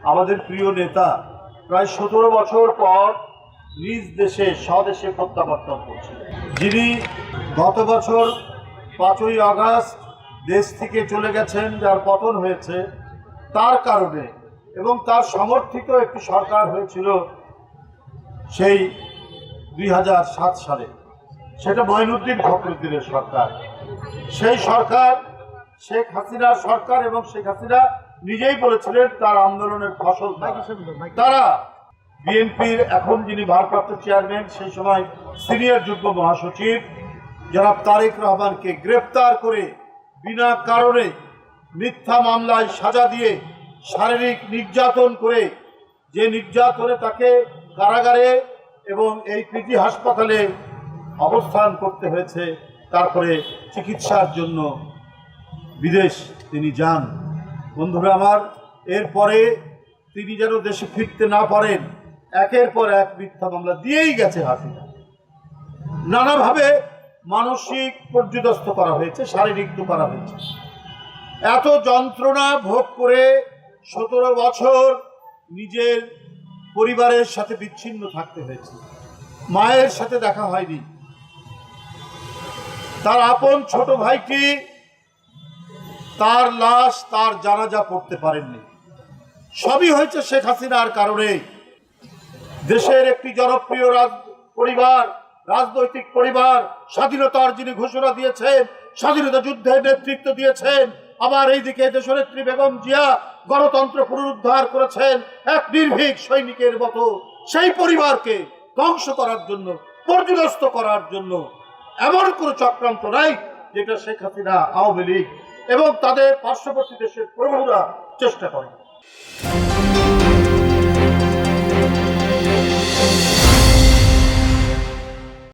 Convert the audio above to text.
আমাদের প্রিয় নেতা প্রায় 17 বছর পর নিজ দেশে স্বদেশে প্রত্যাবর্তন করছেন, যিনি গত বছর 5ই আগস্ট দেশ থেকে চলে গেছেন, যার পতন হয়েছে তার কারণে, এবং তার সমর্থিত একটি সরকার হয়েছিল সেই 2007 সালে। সেটা মঈনুদ্দিন ফখরুদ্দিনের সরকার। সেই সরকার শেখ হাসিনার সরকার, এবং শেখ হাসিনা নিজেই বলেছিলেন তার আন্দোলনের ফসল তারা। বিএনপির এখন যিনি ভারপ্রাপ্ত চেয়ারম্যান, সেই সময় সিনিয়র যুগ্ম মহাসচিব জনাব তারেক রহমানকে গ্রেপ্তার করে বিনা কারণে মিথ্যা মামলায় সাজা দিয়ে শারীরিক নির্যাতন করে, যে নির্যাতনে তাকে কারাগারে এবং এই পিজি হাসপাতালে অবস্থান করতে হয়েছে, তারপরে চিকিৎসার জন্য বিদেশ তিনি যান। বন্ধুরা আমার, এরপরে তিনি যেন দেশে ফিরতে না পারেন, একের পর এক মিথ্যা মামলা দিয়েই গেছে হাসিনা। নানাভাবে মানসিক পর্যুদস্ত করা হয়েছে, শারীরিক তো করা হয়েছে। এত যন্ত্রণা ভোগ করে 17 বছর নিজের পরিবারের সাথে বিচ্ছিন্ন থাকতে হয়েছে। মায়ের সাথে দেখা হয়নি, তার আপন ছোট ভাইটি তার লাশ, তার জানাজা পড়তে পারেননি। সবই হয়েছে শেখ হাসিনার কারণে। দেশের একটি জনপ্রিয় পরিবার, রাজনৈতিক পরিবার, স্বাধীনতার যিনি ঘোষণা দিয়েছেন, স্বাধীনতা যুদ্ধের নেতৃত্ব দিয়েছেন, আবার এইদিকে দেশনেত্রী বেগম জিয়া গণতন্ত্র পুনরুদ্ধার করেছেন এক নির্ভীক সৈনিকের মতো, সেই পরিবারকে ধ্বংস করার জন্য, পর্যুদস্ত করার জন্য এমন কোনো চক্রান্ত নাই যেটা শেখ হাসিনা, আওয়ামী লীগ এবং তাদের পার্শ্ববর্তী দেশের প্রভুরা চেষ্টা করেন।